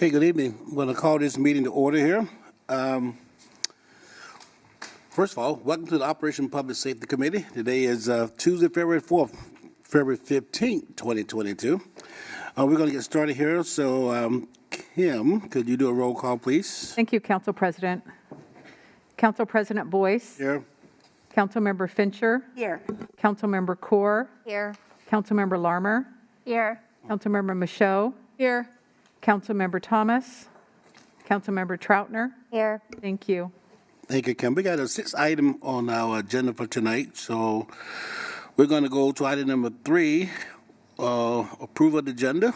Okay, good evening. I'm going to call this meeting to order here. First of all, welcome to the Operation Public Safety Committee. Today is Tuesday, February 4th, February 15th, 2022. We're going to get started here. So, Kim, could you do a roll call, please? Thank you, Council President. Council President Boyce. Here. Councilmember Fincher. Here. Councilmember Kaur. Here. Councilmember Larmer. Here. Councilmember Michaud. Here. Councilmember Thomas. Councilmember Troutner. Here. Thank you. Thank you, Kim. We got a 6th item on our agenda for tonight. So we're going to go to item number 3, approval of the agenda.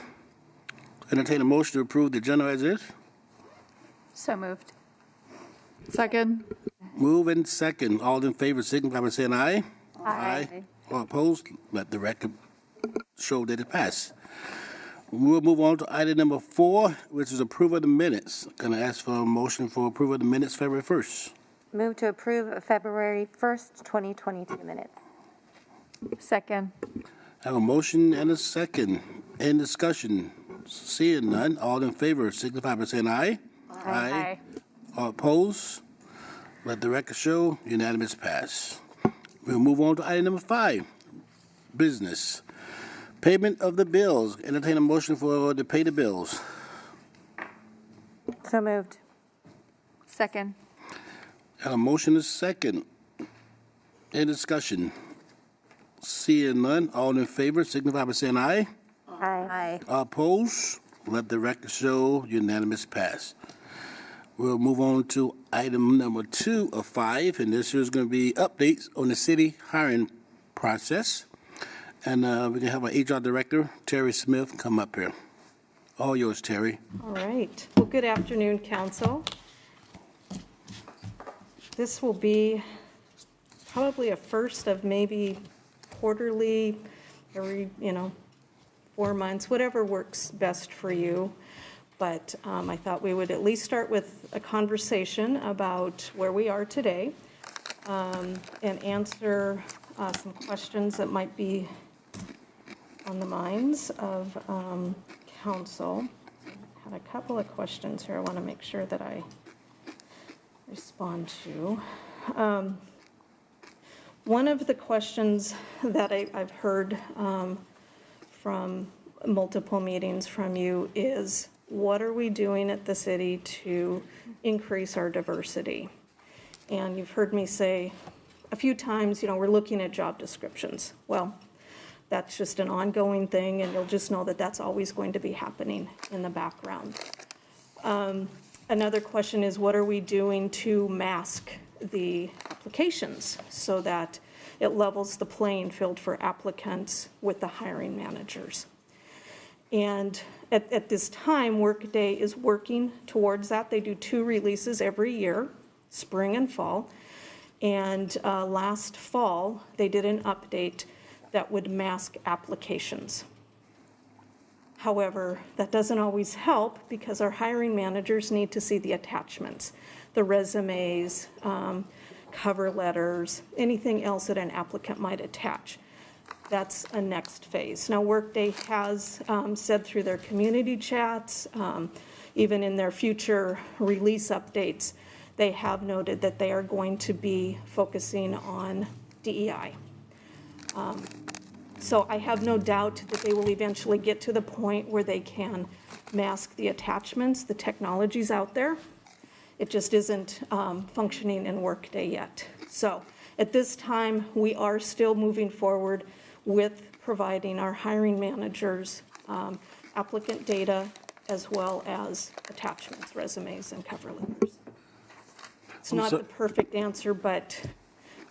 Entertain a motion to approve the agenda as is. So moved. Second. Move in second. All in favor, signify by saying aye. Aye. All opposed, let the record show that it passed. We'll move on to item number 4, which is approval of the minutes. Going to ask for a motion for approval of the minutes February 1st. Move to approve February 1st, 2022 minutes. Second. Have a motion and a second. In discussion. Seeing none, all in favor signify by saying aye. Aye. All opposed, let the record show unanimous pass. We'll move on to item number 5, business. Payment of the bills. Entertain a motion for to pay the bills. So moved. Second. And a motion is second. In discussion. Seeing none, all in favor signify by saying aye. Aye. All opposed, let the record show unanimous pass. We'll move on to item number 2 of 5, and this is going to be updates on the city hiring process. And we're going to have our HR director, Terry Smith, come up here. All yours, Terry. All right. Well, good afternoon, council. This will be probably a first of maybe quarterly, every, 4 months, whatever works best for you. But I thought we would at least start with a conversation about where we are today and answer some questions that might be on the minds of council. I had a couple of questions here I want to make sure that I respond to. One of the questions that I've heard from multiple meetings from you is, what are we doing at the city to increase our diversity? And you've heard me say a few times, we're looking at job descriptions. Well, that's just an ongoing thing, and you'll just know that that's always going to be happening in the background. Another question is, what are we doing to mask the applications so that it levels the playing field for applicants with the hiring managers? And at this time, Workday is working towards that. They do 2 releases every year, spring and fall. And last fall, they did an update that would mask applications. However, that doesn't always help because our hiring managers need to see the attachments, the resumes, cover letters, anything else that an applicant might attach. That's a next phase. Now, Workday has said through their community chats, even in their future release updates, they have noted that they are going to be focusing on DEI. So I have no doubt that they will eventually get to the point where they can mask the attachments. The technology's out there. It just isn't functioning in Workday yet. So at this time, we are still moving forward with providing our hiring managers applicant data as well as attachments, resumes, and cover letters. It's not the perfect answer, but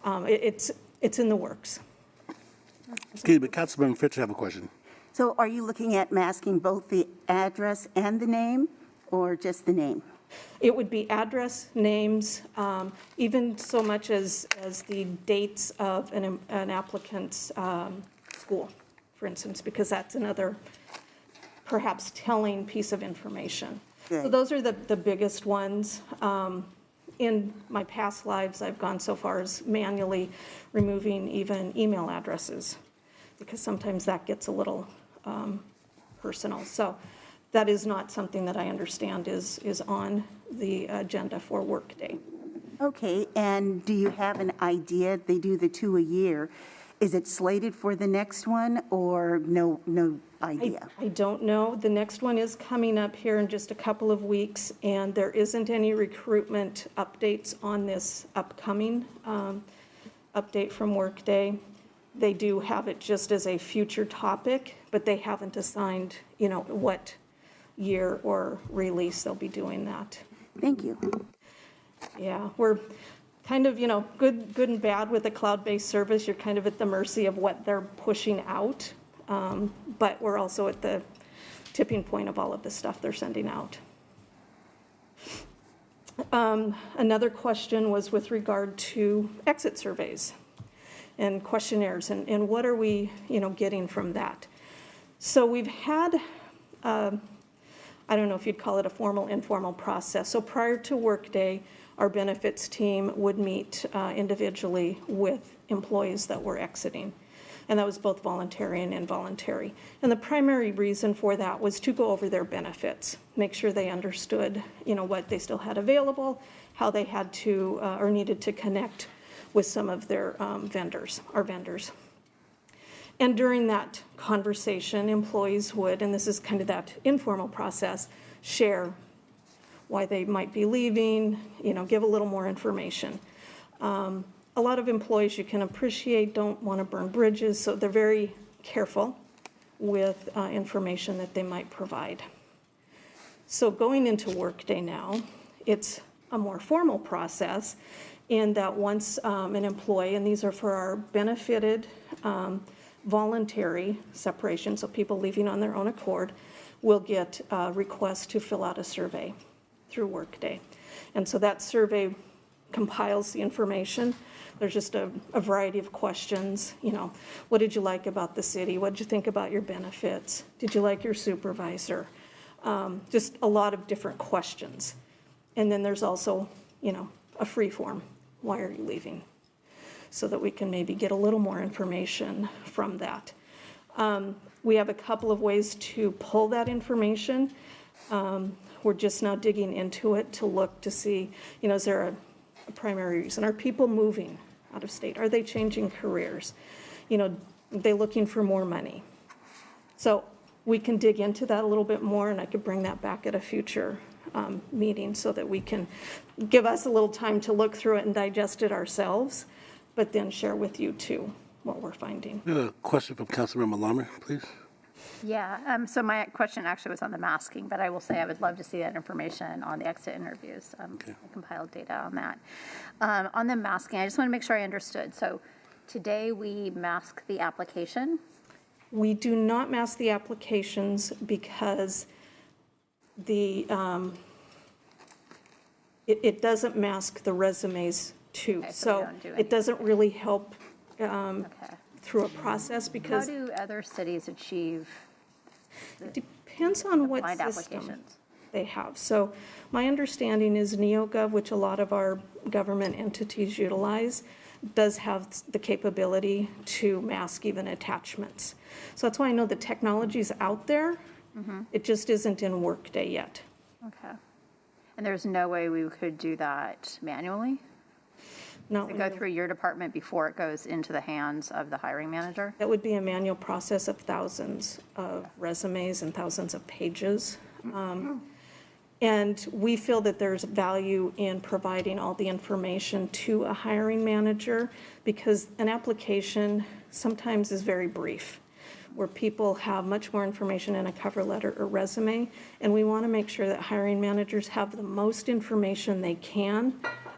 it's in the works. Excuse me, Councilman Fitch, I have a question. So are you looking at masking both the address and the name, or just the name? It would be address, names, even so much as the dates of an applicant's school, for instance, because that's another perhaps telling piece of information. Good. So those are the biggest ones. In my past lives, I've gone so far as manually removing even email addresses, because sometimes that gets a little personal. So that is not something that I understand is on the agenda for Workday. Okay, and do you have an idea? They do the 2 a year. Is it slated for the next one, or no idea? I don't know. The next one is coming up here in just a couple of weeks, and there isn't any recruitment updates on this upcoming update from Workday. They do have it just as a future topic, but they haven't assigned, what year or release they'll be doing that. Thank you. Yeah, we're kind of, good and bad with a cloud-based service. You're kind of at the mercy of what they're pushing out, but we're also at the tipping point of all of the stuff they're sending out. Another question was with regard to exit surveys and questionnaires, and what are we, getting from that? So we've had, I don't know if you'd call it a formal, informal process. So prior to Workday, our benefits team would meet individually with employees that were exiting. And that was both voluntary and involuntary. And the primary reason for that was to go over their benefits, make sure they understood, what they still had available, how they had to or needed to connect with some of their vendors. And during that conversation, employees would, and this is kind of that informal process, share why they might be leaving, give a little more information. A lot of employees, you can appreciate, don't want to burn bridges, so they're very careful with information that they might provide. So going into Workday now, it's a more formal process in that once an employee, and these are for our benefited voluntary separation, so people leaving on their own accord, will get a request to fill out a survey through Workday. And so that survey compiles the information. There's just a variety of questions. What did you like about the city? What did you think about your benefits? Did you like your supervisor? Just a lot of different questions. And then there's also, a free form. Why are you leaving? So that we can maybe get a little more information from that. We have a couple of ways to pull that information. We're just now digging into it to look to see, is there a primary reason? Are people moving out of state? Are they changing careers? Are they looking for more money? So we can dig into that a little bit more, and I could bring that back at a future meeting so that we can give us a little time to look through it and digest it ourselves, but then share with you too what we're finding. A question from Councilmember Lummer, please. Yeah, so my question actually was on the masking, but I will say I would love to see that information on the exit interviews. I compiled data on that. On the masking, I just want to make sure I understood. So today we mask the application? We do not mask the applications because it doesn't mask the resumes too. Okay, so we don't do it doesn't really help Okay. through a process How because do other cities achieve it depends on what blind system applications? they have. So my understanding is NeoGov, which a lot of our government entities utilize, does have the capability to mask even attachments. So that's why I know the technology's out there. It just isn't in Workday yet. Okay. And there's no way we could do that manually? Not To when go through your department before it goes into the hands of the hiring manager? That would be a manual process of thousands of resumes and thousands of pages. And we feel that there's value in providing all the information to a hiring manager because an application sometimes is very brief, where people have much more information in a cover letter or resume. And we want to make sure that hiring managers have the most information they can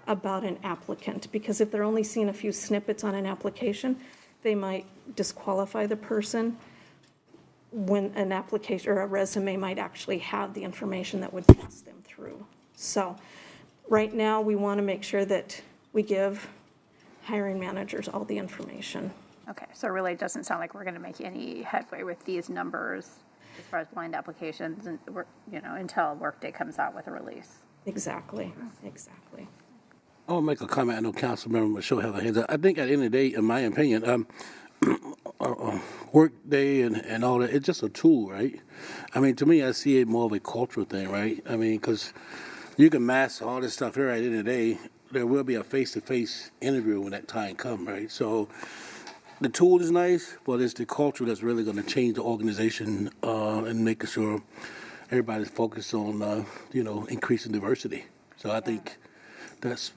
about an applicant, because if they're only seeing a few snippets on an application, they might disqualify the person when an application or a resume might actually have the information that would pass them through. So right now, we want to make sure that we give hiring managers all the information. Okay, so it really doesn't sound like we're going to make any headway with these numbers as far as blind applications, and until Workday comes out with a release. Exactly. I want to make a comment. I know Councilmember Michelle has her hands up. I think at the end of the day, in my opinion, Workday and all that, it's just a tool, right? I mean, to me, I see it more of a cultural thing, right? I mean, because you can mask all this stuff here at the end of the day. There will be a face-to-face interview when that time comes, right? So the tool is nice, but it's the culture that's really going to change the organization and making sure everybody's focused on, increasing diversity. So I think that's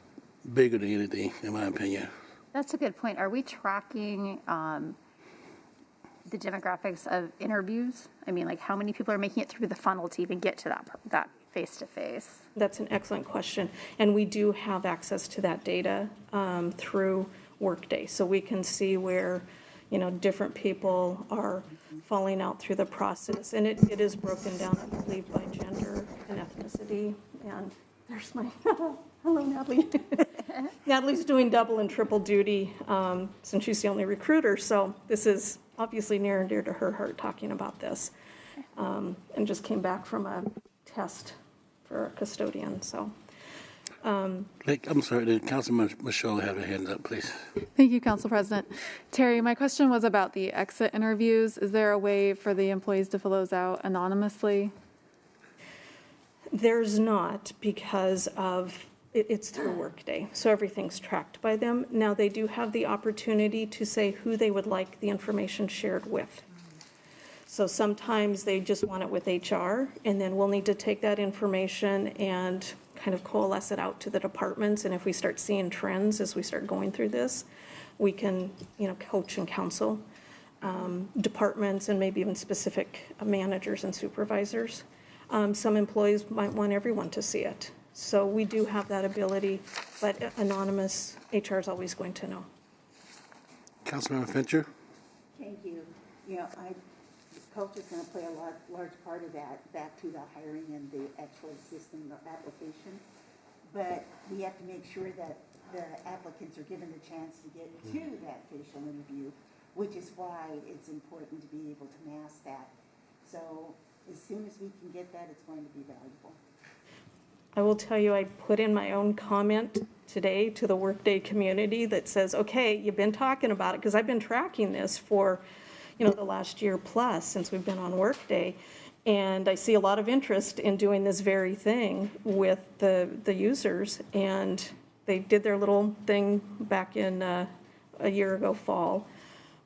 bigger than anything, in my opinion. That's a good point. Are we tracking the demographics of interviews? I mean, like how many people are making it through the funnel to even get to that face-to-face? That's an excellent question. And we do have access to that data through Workday. So we can see where, different people are falling out through the process. And it is broken down, I believe, by gender and ethnicity. And there's my, hello, Natalie. Natalie's doing double and triple duty since she's the only recruiter. So this is obviously near and dear to her heart talking about this. And just came back from a test for a custodian, so. I'm sorry, Councilman Michelle have her hands up, please. Thank you, Council President. Terry, my question was about the exit interviews. Is there a way for the employees to fill those out anonymously? There's not, because it's through Workday, so everything's tracked by them. Now, they do have the opportunity to say who they would like the information shared with. So sometimes they just want it with HR, and then we'll need to take that information and kind of coalesce it out to the departments. And if we start seeing trends as we start going through this, we can, coach and counsel departments and maybe even specific managers and supervisors. Some employees might want everyone to see it. So we do have that ability, but anonymous, HR is always going to know. Councilmember Fincher? Thank you. Culture's going to play a large part of that back to the hiring and the actual system or application. But we have to make sure that the applicants are given the chance to get to that facial interview, which is why it's important to be able to mask that. So as soon as we can get that, it's going to be valuable. I will tell you, I put in my own comment today to the Workday community that says, okay, you've been talking about it, because I've been tracking this for the last year plus since we've been on Workday, and I see a lot of interest in doing this very thing with the users, and they did their little thing back in a year ago fall,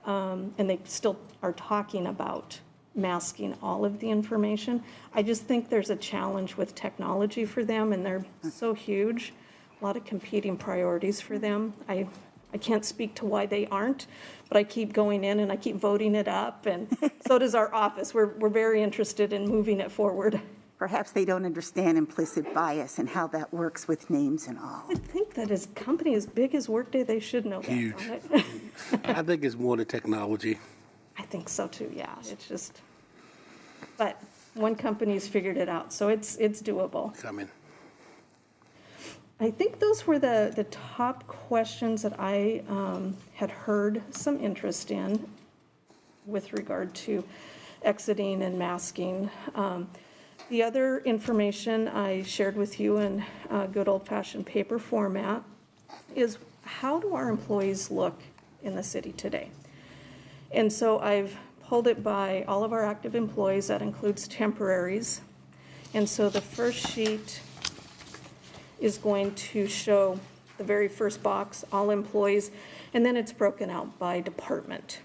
and they still are talking about masking all of the information. I just think there's a challenge with technology for them, and they're so huge, a lot of competing priorities for them. I can't speak to why they aren't, but I keep going in and I keep voting it up, and so does our office. We're very interested in moving it forward. Perhaps they don't understand implicit bias and how that works with names and all. I think that as a company as big as Workday, they should know that. Huge. Right? I think it's more the technology. I think so too, yeah. It's just, but one company's figured it out, so it's doable. Coming. I think those were the top questions that I had heard some interest in with regard to exiting and masking. The other information I shared with you in good old-fashioned paper format is how do our employees look in the city today? And so I've pulled it by all of our active employees. That includes temporaries. And so the first sheet is going to show the very first box, all employees, and then it's broken out by department.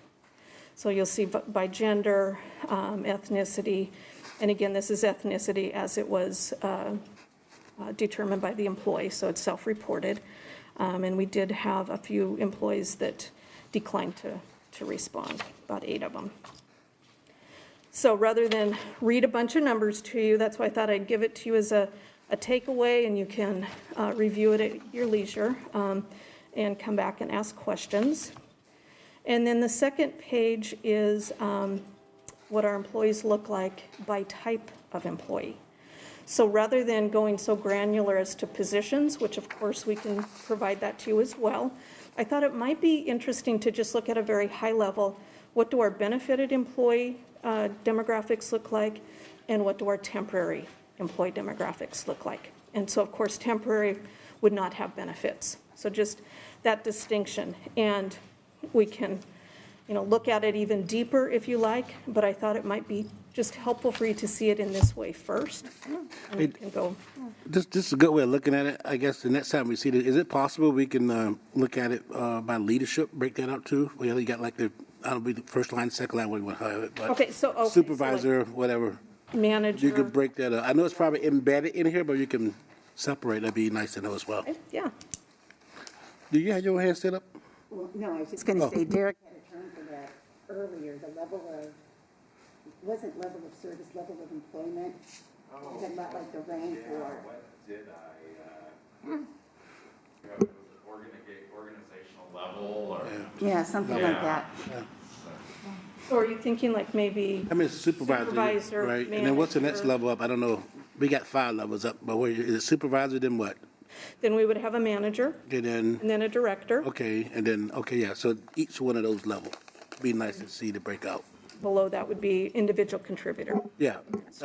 So you'll see by gender, ethnicity, and again, this is ethnicity as it was determined by the employee, so it's self-reported. And we did have a few employees that declined to respond, about 8 of them. So rather than read a bunch of numbers to you, that's why I thought I'd give it to you as a takeaway, and you can review it at your leisure and come back and ask questions. And then the second page is what our employees look like by type of employee. So rather than going so granular as to positions, which of course we can provide that to you as well, I thought it might be interesting to just look at a very high level. What do our benefited employee demographics look like, and what do our temporary employee demographics look like? And so of course temporary would not have benefits. So just that distinction, and we can look at it even deeper if you like, but I thought it might be just helpful for you to see it in this way first. And you can go, This is a good way of looking at it. I guess the next time we see it, is it possible we can look at it by leadership, break that out too? Well, you got like the, I don't know, the first line, second line, what do you want to have it, but okay, so like supervisor, whatever. manager. You could break that up. I know it's probably embedded in here, but you can separate. That'd be nice to know as well. Yeah. Do you have your hand set up? Well, no, I was just going to say Derek had a term for that earlier, the level of, it wasn't level of service, level of employment. Oh. It about like the rank or. What did I, organizational level or? Yeah, something like that. So are you thinking like maybe? I mean, supervisor, right? And then what's the next manager? level up? I don't know. We got 5 levels up, but where, is it supervisor, then what? Then we would have a manager Okay, then, and then a director. okay, and then, okay, yeah, so each one of those levels. Be nice to see the breakout. Below that would be individual contributor. Yeah,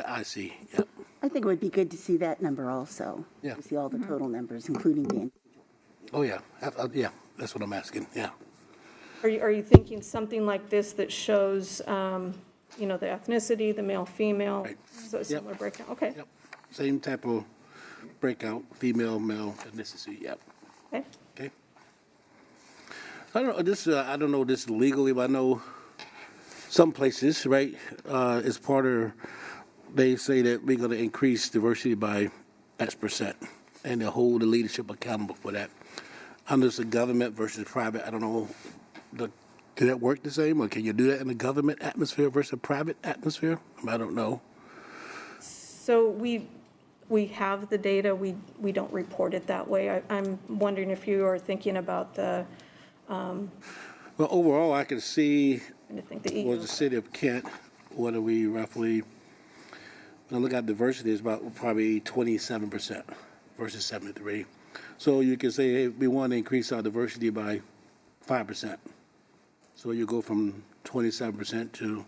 I see, yeah. I think it would be good to see that number also. Yeah. To see all the total numbers, including the. Oh, yeah, yeah, that's what I'm asking, yeah. Are you thinking something like this that shows, the ethnicity, the male, female? Right. So a similar breakdown, okay. Yep, same type of breakout, female, male, ethnicity, yep, Okay. okay. I don't know, I don't know this legally, but I know some places, right, as part of, they say that we're going to increase diversity by X%, and they'll hold the leadership accountable for that. Under the government versus private, I don't know, can that work the same, or can you do that in the government atmosphere versus a private atmosphere? I don't know. So we have the data, we don't report it that way. I'm wondering if you are thinking about the, Well, overall, I can see, I think the was the city of Kent, what are we roughly, when I look at diversity, it's about probably 27% versus 73. So you can say, hey, we want to increase our diversity by 5%. So you go from 27% to,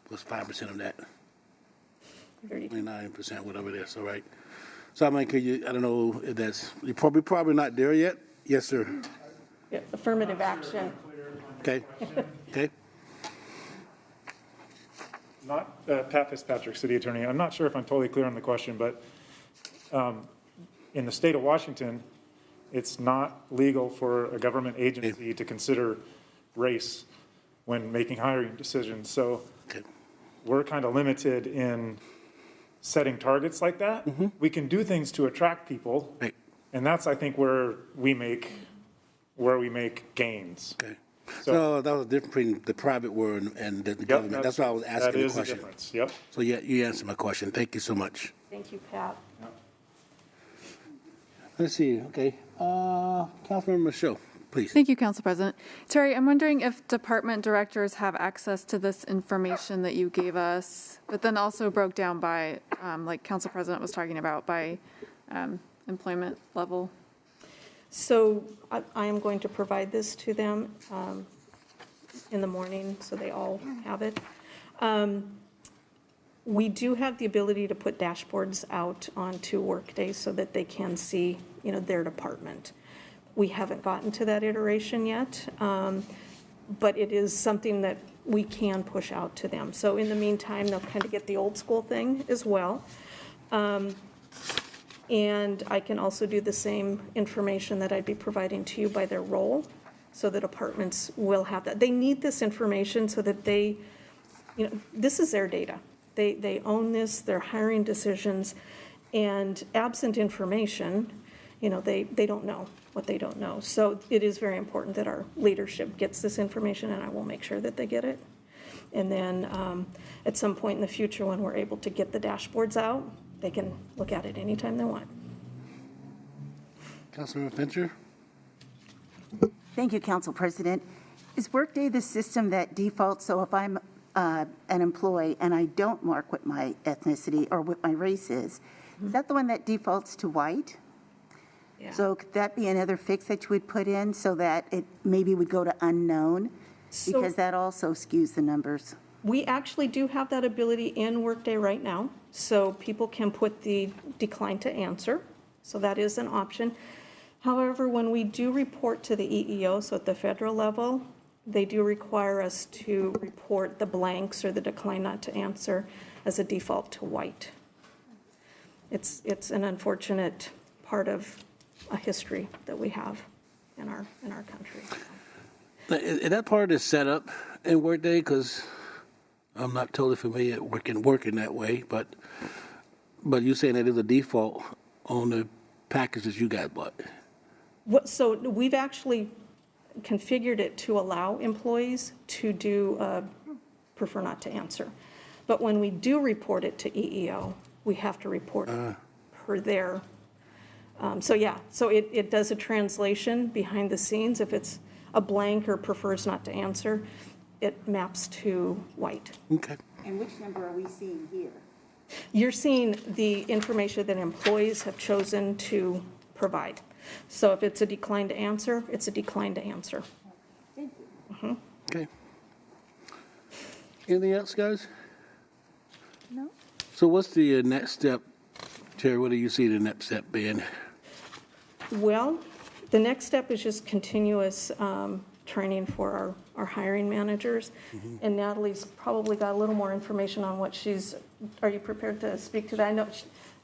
what's 5% of that? 29%, whatever it is, all right. So I mean, I don't know if that's, you're probably not there yet? Yes, sir. yeah, affirmative action. Okay, okay. Not Pat Fitzpatrick, City Attorney. I'm not sure if I'm totally clear on the question, but in the state of Washington, it's not legal for a government agency to consider race when making hiring decisions. So Okay. we're kind of limited in setting targets like that. We can do things to attract people, Right. and that's, I think, where we make gains. Okay. So that was different between the private world and the government. That's why I was asking the That is the question. difference, yep. So yeah, you answered my question. Thank you so much. Thank you, Pat. Let's see, okay. Councilmember Michaud, please. Thank you, Council President. Terry, I'm wondering if department directors have access to this information that you gave us, but then also broke down by, like Council President was talking about, by employment level. So I am going to provide this to them in the morning, so they all have it. We do have the ability to put dashboards out onto Workday so that they can see, their department. We haven't gotten to that iteration yet, but it is something that we can push out to them. So in the meantime, they'll kind of get the old school thing as well. And I can also do the same information that I'd be providing to you by their role, so the departments will have that. They need this information so that they, this is their data. They own this, their hiring decisions, and absent information, they don't know what they don't know. So it is very important that our leadership gets this information, and I will make sure that they get it. And then at some point in the future, when we're able to get the dashboards out, they can look at it anytime they want. Councilmember Fincher? Thank you, Council President. Is Workday the system that defaults, so if I'm an employee and I don't mark what my ethnicity or what my race is that the one that defaults to white? Yeah. So could that be another fix that you would put in so that it maybe would go to unknown? Because that also skews the numbers. We actually do have that ability in Workday right now, so people can put the decline to answer, so that is an option. However, when we do report to the EEO, so at the federal level, they do require us to report the blanks or the decline not to answer as a default to white. It's an unfortunate part of a history that we have in our country. Is that part of the setup in Workday? Because I'm not totally familiar working that way, but you're saying that is a default on the packages you guys bought. So we've actually configured it to allow employees to do prefer not to answer. But when we do report it to EEO, we have to report it per their. So it does a translation behind the scenes. If it's a blank or prefers not to answer, it maps to white. Okay. And which number are we seeing here? You're seeing the information that employees have chosen to provide. So if it's a decline to answer, it's a decline to answer. Thank you. Okay. Anything else, guys? No. So what's the next step, Terry? What do you see the next step being? Well, the next step is just continuous training for our hiring managers. And Natalie's probably got a little more information on what are you prepared to speak to that? I know,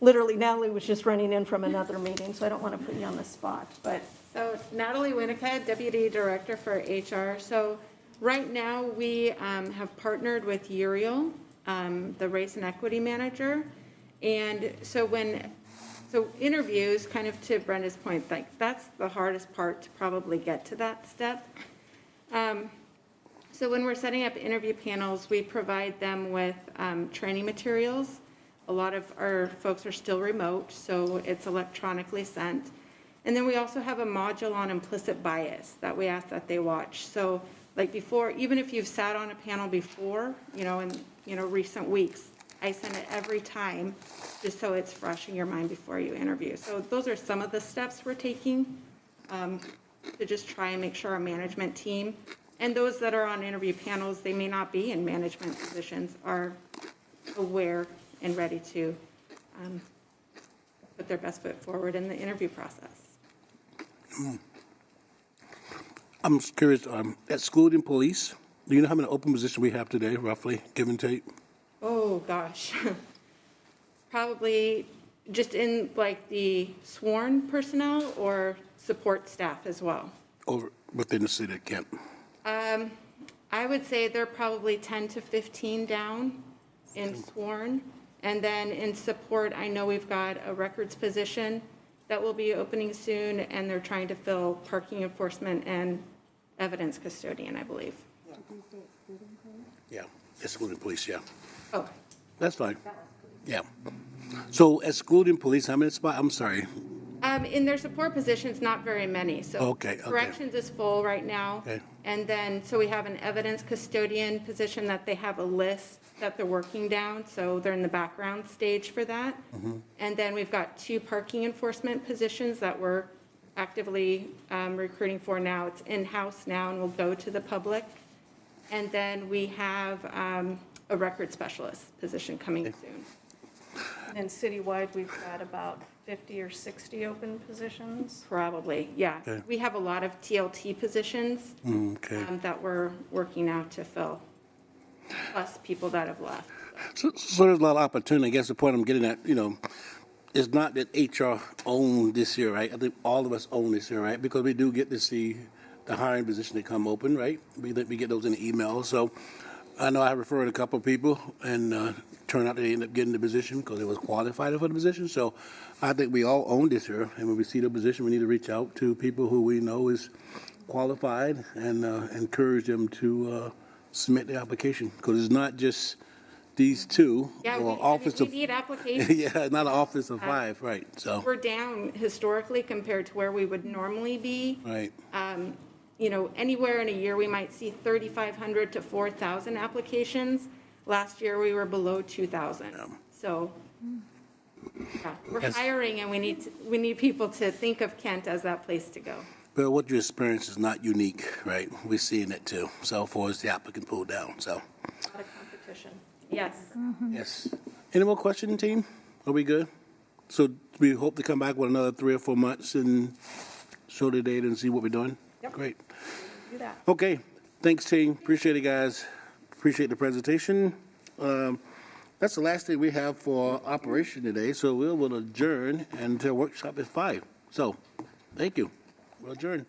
literally, Natalie was just running in from another meeting, so I don't want to put you on the spot, but. So Natalie Winika, Deputy Director for HR. So right now, we have partnered with Uriel, the Race and Equity Manager. And so interviews, kind of to Brenda's point, like that's the hardest part to probably get to that step. So when we're setting up interview panels, we provide them with training materials. A lot of our folks are still remote, so it's electronically sent. And then we also have a module on implicit bias that we ask that they watch. So like before, even if you've sat on a panel before, in recent weeks, I send it every time just so it's fresh in your mind before you interview. So those are some of the steps we're taking to just try and make sure our management team and those that are on interview panels, they may not be in management positions, are aware and ready to put their best foot forward in the interview process. I'm just curious, excluding police, do you know how many open positions we have today, roughly, give and take? Oh, gosh. Probably just in like the sworn personnel or support staff as well. Over within the city of Kent? I would say they're probably 10 to 15 down in sworn. And then in support, I know we've got a records position that will be opening soon, and they're trying to fill parking enforcement and evidence custodian, I believe. Yeah, excluding police, yeah. Oh, That's fine. Yeah. So excluding police, how many spots? I'm sorry. in their support positions, not very many. So Okay. corrections is full right now. Okay. And then, so we have an evidence custodian position that they have a list that they're working down, so they're in the background stage for that. And then we've got 2 parking enforcement positions that we're actively recruiting for now. It's in-house now and will go to the public. And then we have a record specialist position coming soon. And citywide, we've got about 50 or 60 open positions. Probably, yeah. Okay. We have a lot of TLT positions Okay. that we're working now to fill, plus people that have left. So there's a lot of opportunity. I guess the point I'm getting at, it's not that HR owned this year, right? I think all of us own this year, right? Because we do get to see the hiring position that come open, right? We get those in the email. So I know I referred a couple of people, and turned out they ended up getting the position because they was qualified for the position. So I think we all own this here, and when we see the position, we need to reach out to people who we know is qualified and encourage them to submit the application, because it's not just these 2 Yeah, or we office of need applications. yeah, not an office of 5, right? So We're down historically compared to where we would normally be. right. Anywhere in a year, we might see 3,500 to 4,000 applications. Last year, we were below 2,000. So, yeah, we're Yes. hiring, and we need people to think of Kent as that place to go. But what you experience is not unique, right? We're seeing it too. So far as the applicant pulled down. So A lot of competition. Yes. yes. Any more questions, team? Are we good? So we hope to come back with another 3 or 4 months and show the data and see what we're doing. Yep. Great. Do that. Okay. Thanks, team. Appreciate it, guys. Appreciate the presentation. That's the last thing we have for operation today, so we will adjourn until workshop at 5. So, thank you. We'll adjourn.